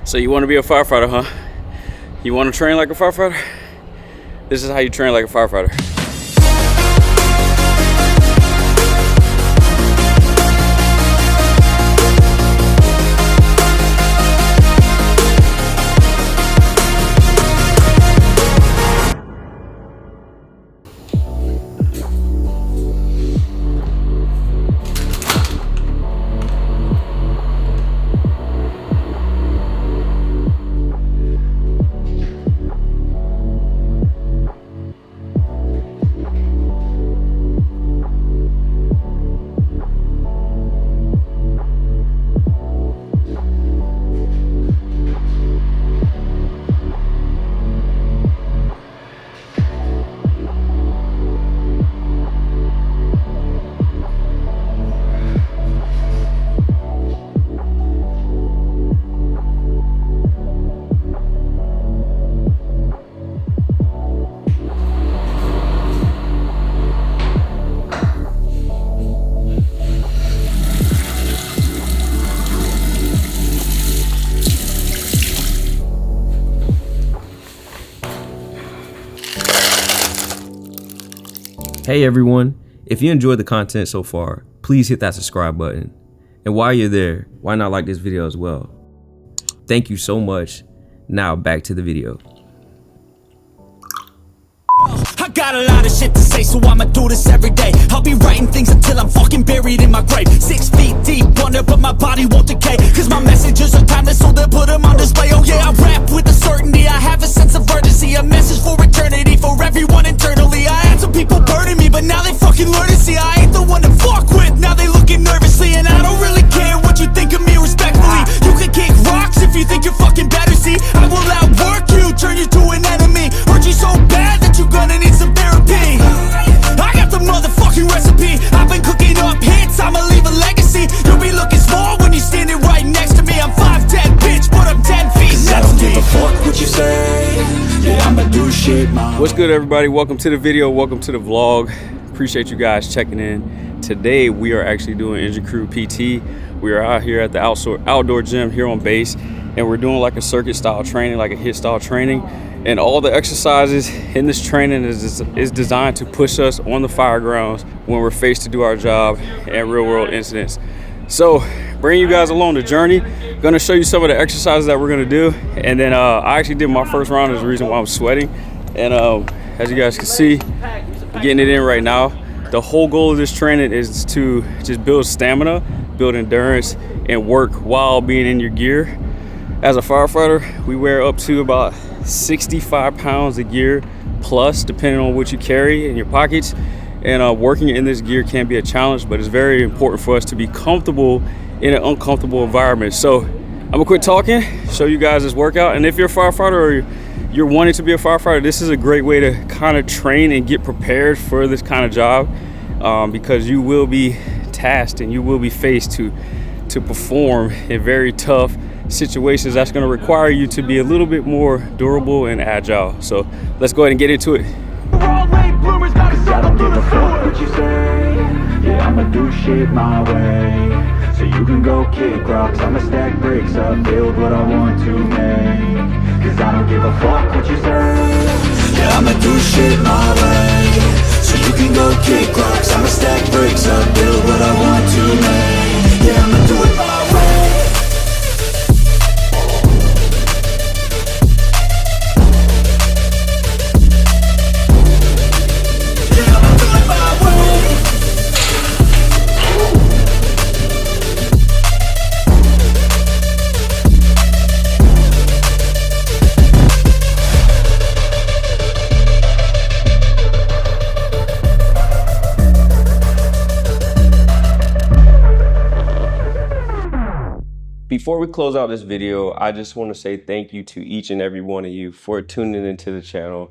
So you want to be a firefighter, huh? You want to train like a firefighter? This is how you train like a firefighter. Hey everyone, if you enjoyed the content so far, please hit that subscribe button. And while you're there, why not like this video as well? Thank you so much. Now back to the video. I got a lot of shit to say, so I'ma do this every day. I'll be writing things until I'm fucking buried in my grave. 6 feet deep under, but my body won't decay. Cause my messages are timeless, so they'll put them on display. Oh yeah, I rap with a certainty, I have a sense of urgency. A message for eternity, for everyone internally. I had some people burning me, but now they fucking learn to see I ain't the one to fuck with, now they looking nervously. And I don't really care what you think of me respectfully. You can kick rocks if you think you're fucking better, see. I will outwork you, turn you to an enemy. Hurt you so bad that you're gonna need some therapy. I got the motherfucking recipe. I've been cooking up hits, I'ma leave a legacy. You'll be looking small when you're standing right next to me. I'm 5'10", bitch, but I'm 10 feet next to me. I don't give a fuck what you say. Yeah, I'ma do shit my What's good, everybody? Welcome to the video, welcome to the vlog. Appreciate you guys checking in. Today we are actually doing Engine Crew PT. We are out here at the outdoor gym here on base, and we're doing like a circuit style training, like a HIIT style training. And all the exercises in this training is designed to push us on the fire grounds when we're faced to do our job and real world incidents. So bring you guys along the journey. Gonna show you some of the exercises that we're gonna do. And then I actually did my first round. Is the reason why I'm sweating. And as you guys can see, getting it in right now. The whole goal of this training is to just build stamina, build endurance, and work while being in your gear. As a firefighter, we wear up to about 65 pounds of gear plus, depending on what you carry in your pockets. And working in this gear can be a challenge, but it's very important for us to be comfortable in an uncomfortable environment. So I'm gonna quit talking, show you guys this workout. And if you're a firefighter or you're wanting to be a firefighter, this is a great way to kind of train and get prepared for this kind of job, because you will be tasked and you will be faced to perform in very tough situations that's going to require you to be a little bit more durable and agile. So let's go ahead and get into it. I don't give a fuck what you say. Yeah, I'ma do shit my way. So you can go kick rocks, I'ma stack bricks up, build what I want to make. Cause I don't give a fuck what you say. Yeah, I'ma do shit my way. So you can go kick rocks, I'ma stack bricks up, build what I want to make. Yeah, I'ma do it my way. Before we close out this video, I just want to say thank you to each and every one of you for tuning into the channel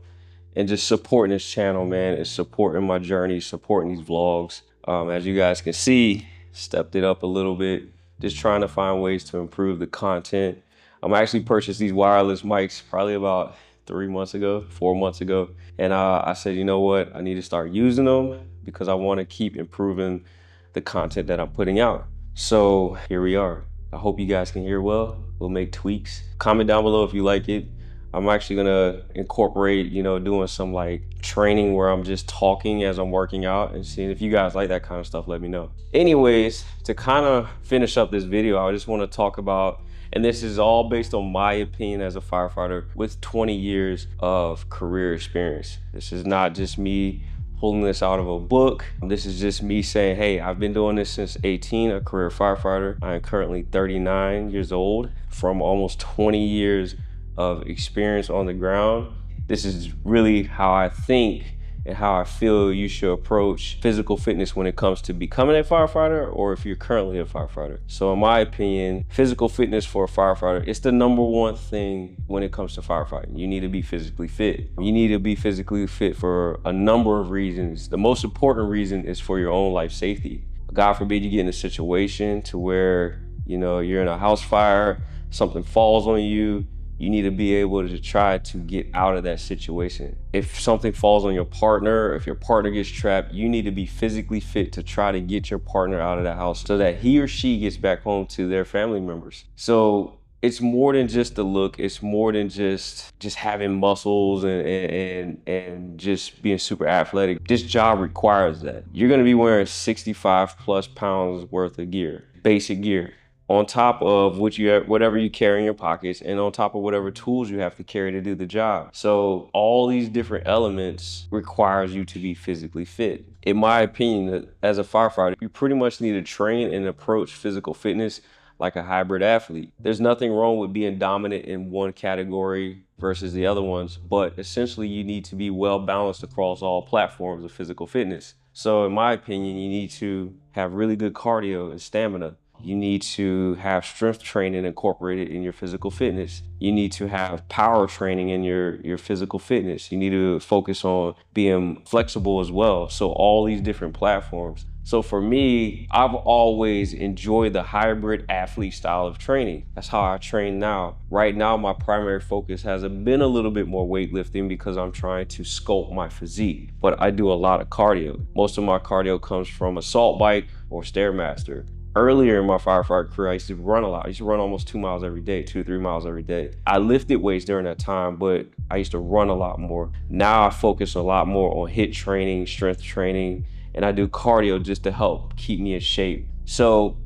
and just supporting this channel, man. It's supporting my journey, supporting these vlogs. As you guys can see, stepped it up a little bit, just trying to find ways to improve the content. I actually purchased these wireless mics probably about 4 months ago. And I said, you know what? I need to start using them because I want to keep improving the content that I'm putting out. So here we are. I hope you guys can hear well. We'll make tweaks. Comment down below if you like it. I'm actually gonna incorporate, doing some like training where I'm just talking as I'm working out, and seeing if you guys like that kind of stuff, let me know. Anyways, to kind of finish up this video, I just want to talk about, and this is all based on my opinion as a firefighter with 20 years of career experience. This is not just me pulling this out of a book. This is just me saying, hey, I've been doing this since 18, a career firefighter. I am currently 39 years old, from almost 20 years of experience on the ground. This is really how I think and how I feel you should approach physical fitness when it comes to becoming a firefighter, or if you're currently a firefighter. So in my opinion, physical fitness for a firefighter, it's the #1 thing when it comes to firefighting. You need to be physically fit. You need to be physically fit for a number of reasons. The most important reason is for your own life safety. God forbid you get in a situation to where, you're in a house fire, something falls on you, you need to be able to try to get out of that situation. If something falls on your partner, if your partner gets trapped, you need to be physically fit to try to get your partner out of the house so that he or she gets back home to their family members. So it's more than just the look. It's more than just having muscles and just being super athletic. This job requires that. You're gonna be wearing 65 plus pounds worth of gear, basic gear, on top of whatever you carry in your pockets, and on top of whatever tools you have to carry to do the job. So all these different elements requires you to be physically fit. In my opinion, as a firefighter, you pretty much need to train and approach physical fitness like a hybrid athlete. There's nothing wrong with being dominant in one category versus the other ones, but essentially you need to be well balanced across all platforms of physical fitness. So in my opinion, you need to have really good cardio and stamina. You need to have strength training incorporated in your physical fitness. You need to have power training in your physical fitness. You need to focus on being flexible as well. So all these different platforms. So for me, I've always enjoyed the hybrid athlete style of training. That's how I train now. Right now, my primary focus has been a little bit more weightlifting because I'm trying to sculpt my physique, but I do a lot of cardio. Most of my cardio comes from assault bike or Stairmaster. Earlier in my firefighter career, I used to run a lot. I used to run almost 2 miles every day, 2 to 3 miles every day. I lifted weights during that time, but I used to run a lot more. Now I focus a lot more on HIIT training, strength training, and I do cardio just to help keep me in shape. So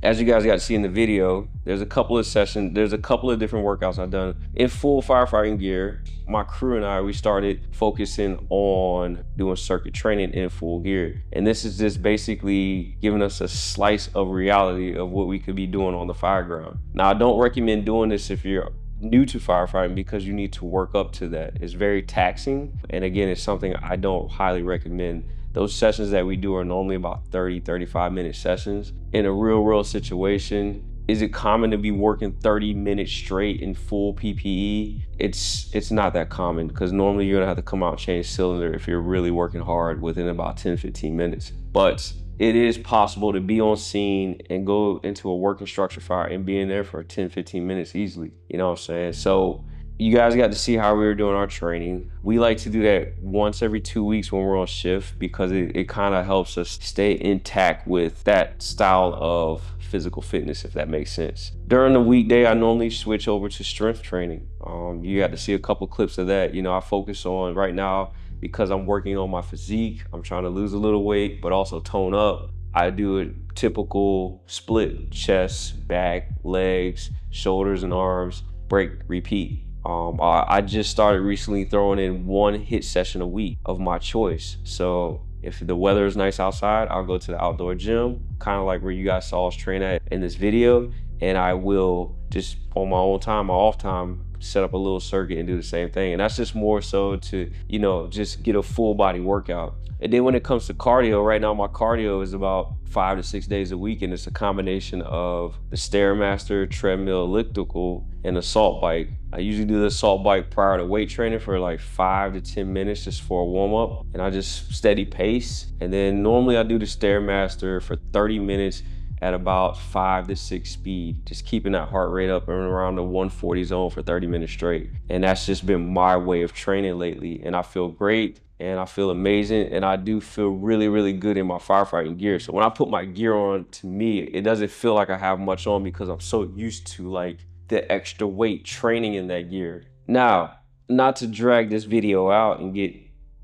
as you guys got to see in the video, there's a couple of sessions, there's a couple of different workouts I've done in full firefighting gear. My crew and I, we started focusing on doing circuit training in full gear. And this is just basically giving us a slice of reality of what we could be doing on the fire ground. Now, I don't recommend doing this if you're new to firefighting because you need to work up to that. It's very taxing. And again, it's something I don't highly recommend. Those sessions that we do are normally about 30, 35-minute sessions. In a real situation, is it common to be working 30 minutes straight in full PPE? It's not that common, because normally you're gonna have to come out and change cylinder if you're really working hard within about 10, 15 minutes. But it is possible to be on scene and go into a working structure fire and be in there for 10, 15 minutes easily. You know what I'm saying? So you guys got to see how we were doing our training. We like to do that once every 2 weeks when we're on shift, because it kind of helps us stay intact with that style of physical fitness, if that makes sense. During the weekday, I normally switch over to strength training. You got to see a couple clips of that. I focus on right now, because I'm working on my physique. I'm trying to lose a little weight, but also tone up. I do a typical split: chest, back, legs, shoulders, and arms, break, repeat. I just started recently throwing in 1 HIIT session a week of my choice. So if the weather is nice outside, I'll go to the outdoor gym, kind of like where you guys saw us train at in this video, and I will just on my own time, my off time, set up a little circuit and do the same thing. And that's just more so to, just get a full body workout. And then when it comes to cardio, right now my cardio is about 5 to 6 days a week, and it's a combination of the Stairmaster, treadmill, elliptical, and assault bike. I usually do the assault bike prior to weight training for like 5 to 10 minutes just for a warm up, and I just steady pace. And then normally I do the Stairmaster for 30 minutes at about 5 to 6 speed, just keeping that heart rate up and around the 140 zone for 30 minutes straight. And that's just been my way of training lately. And I feel great and I feel amazing. And I do feel really, really good in my firefighting gear. So when I put my gear on, to me, it doesn't feel like I have much on because I'm so used to like the extra weight training in that gear. Now, not to drag this video out and get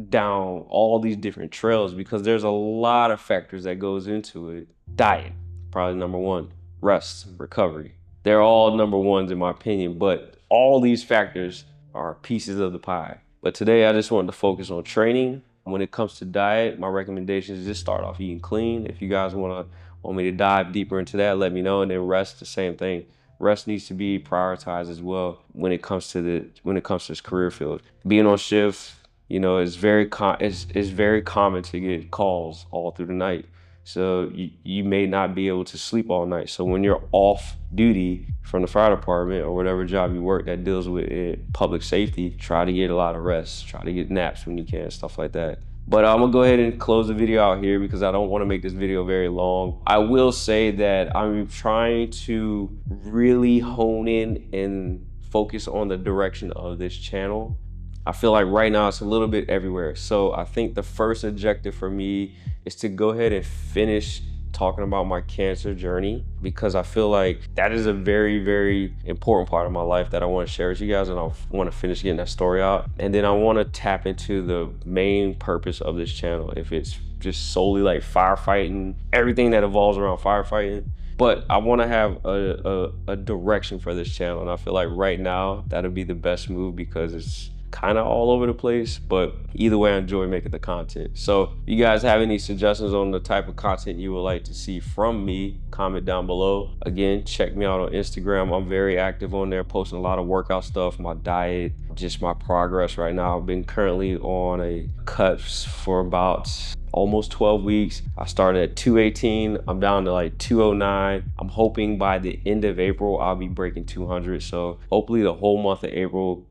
down all these different trails, because there's a lot of factors that goes into it. Diet, probably number one. Rest, recovery. They're all number ones in my opinion, but all these factors are pieces of the pie. But today I just wanted to focus on training. When it comes to diet, my recommendation is just start off eating clean. If you guys want me to dive deeper into that, let me know. And then rest, the same thing. Rest needs to be prioritized as well when it comes to this career field. Being on shift, you know, it's very common to get calls all through the night. So you may not be able to sleep all night. So when you're off duty from the fire department or whatever job you work that deals with public safety, try to get a lot of rest. Try to get naps when you can, stuff like that. But I'm gonna go ahead and close the video out here because I don't want to make this video very long. I will say that I'm trying to really hone in and focus on the direction of this channel. I feel like right now it's a little bit everywhere. So I think the first objective for me is to go ahead and finish talking about my cancer journey, because I feel like that is a very, very important part of my life that I want to share with you guys, and I want to finish getting that story out. And then I want to tap into the main purpose of this channel, if it's just solely like firefighting, everything that evolves around firefighting. But I want to have a direction for this channel, and I feel like right now that'll be the best move because it's kind of all over the place, but either way I enjoy making the content. So if you guys have any suggestions on the type of content you would like to see from me, comment down below. Again, check me out on Instagram. I'm very active on there, posting a lot of workout stuff, my diet, just my progress right now. I've been currently on a cut for about almost 12 weeks. I started at 218. I'm down to like 209. I'm hoping by the end of April, I'll be breaking 200. So hopefully the whole month of April,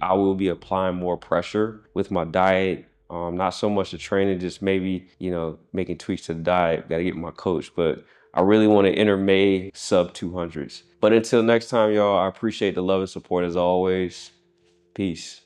I will be applying more pressure with my diet. Not so much the training, just maybe, you know, making tweaks to the diet. Got to get my coach, but I really want to enter May sub 200s. But until next time, y'all, I appreciate the love and support as always. Peace.